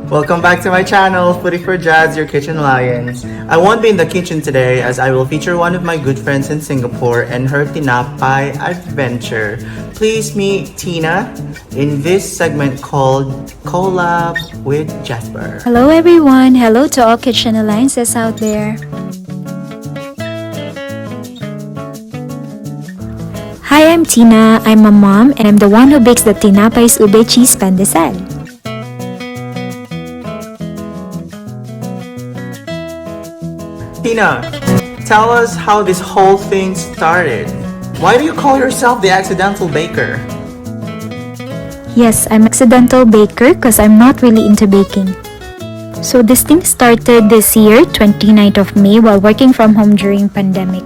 Welcome back to my channel, foodie4jaz, your kitchen alliance. I won't be in the kitchen today as I will feature one of my good friends in Singapore and her Teenapay adventure. Please meet Tina in this segment called Collab with Jasper. Hello everyone! Hello to all kitchen alliances out there. Hi, I'm Tina. I'm a mom and I'm the one who bakes the Teenapay's Ube Cheese Pandesal. Tina, tell us how this whole thing started. Why do you call yourself the accidental baker? Yes, I'm accidental baker because I'm not really into baking. So this thing started this year, 29th of May, while working from home during pandemic.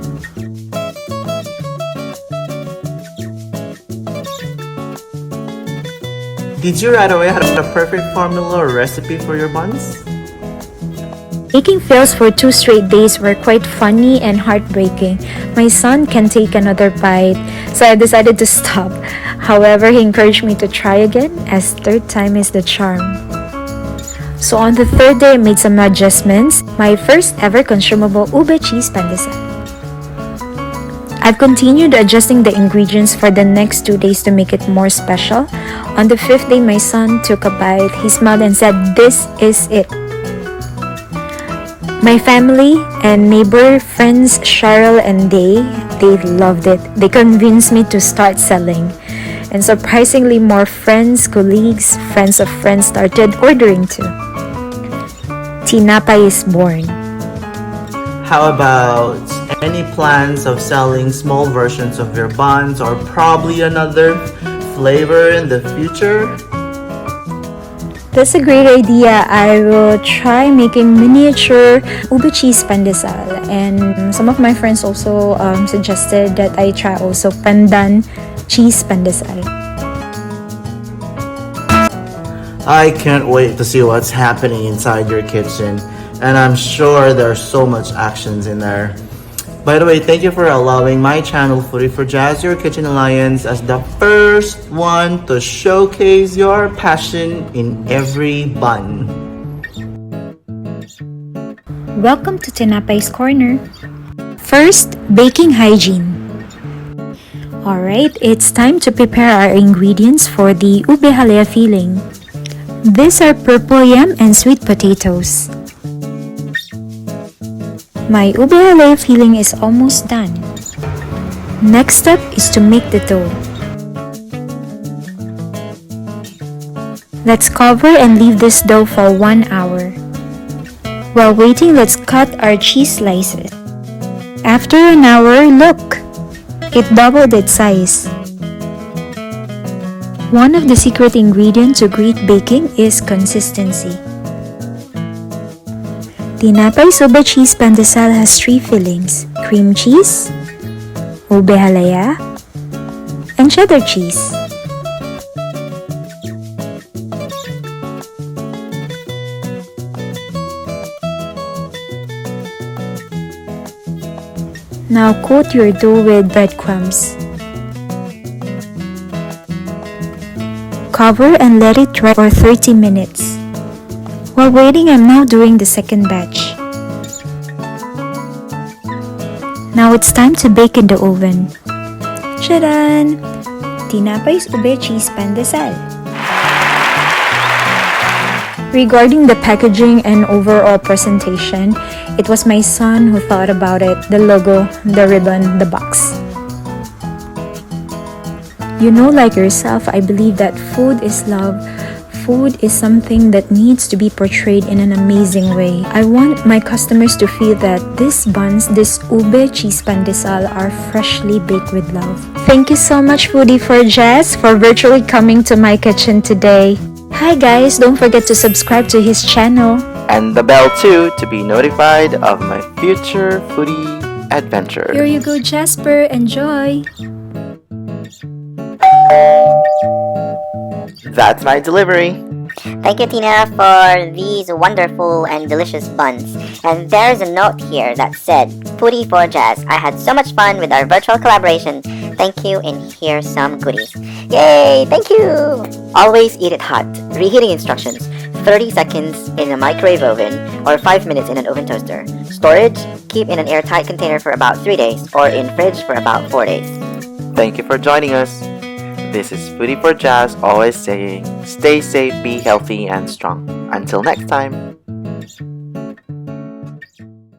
Did you right away have a perfect formula or recipe for your buns? Baking fails for 2 straight days were quite funny and heartbreaking. My son can take another bite, so I decided to stop. However, he encouraged me to try again, as third time is the charm. So on the 3rd day, I made some adjustments. My first ever consumable Ube Cheese Pandesal. I've continued adjusting the ingredients for the next 2 days to make it more special. On the 5th day, my son took a bite. He smiled and said, "This is it." My family and neighbor friends Cheryl and they loved it. They convinced me to start selling. And surprisingly, more friends, colleagues, friends of friends started ordering too. Teenapay is born. How about any plans of selling small versions of your buns or probably another flavor in the future? That's a great idea. I will try making miniature Ube Cheese Pandesal, and some of my friends also suggested that I try also Pandan Cheese Pandesal. I can't wait to see what's happening inside your kitchen, and I'm sure there's so much actions in there. By the way, thank you for allowing my channel foodie4jaz, your kitchen alliance, as the first one to showcase your passion in every bun. Welcome to Teenapay's Corner. First, baking hygiene. Alright, it's time to prepare our ingredients for the Ube Halaya filling. These are purple yam and sweet potatoes. My Ube Halaya filling is almost done. Next step is to make the dough. Let's cover and leave this dough for 1 hour. While waiting, let's cut our cheese slices. After an hour, look! It doubled its size. One of the secret ingredients to great baking is consistency. Teenapay's Ube Cheese Pandesal has 3 fillings: cream cheese, Ube Halaya, and cheddar cheese. Now coat your dough with breadcrumbs. Cover and let it dry for 30 minutes. While waiting, I'm now doing the second batch. Now it's time to bake in the oven. Tadaan! Teenapay's Ube Cheese Pandesal. Regarding the packaging and overall presentation, it was my son who thought about it, the logo, the ribbon, the box. You know, like yourself, I believe that food is love. Food is something that needs to be portrayed in an amazing way. I want my customers to feel that these buns, this Ube Cheese Pandesal, are freshly baked with love. Thank you so much, foodie4jaz, for virtually coming to my kitchen today. Hi guys, don't forget to subscribe to his channel. And the bell too to be notified of my future foodie adventure. Here you go, Jasper. Enjoy! That's my delivery. Thank you, Tina, for these wonderful and delicious buns. And there's a note here that said, foodie4jaz, I had so much fun with our virtual collaboration. Thank you, and here's some goodies. Yay! Thank you! Always eat it hot. Reheating instructions: 30 seconds in a microwave oven or 5 minutes in an oven toaster. Storage: keep in an airtight container for about 3 days or in fridge for about 4 days. Thank you for joining us. This is Foodie4jaz, always saying, stay safe, be healthy, and strong. Until next time.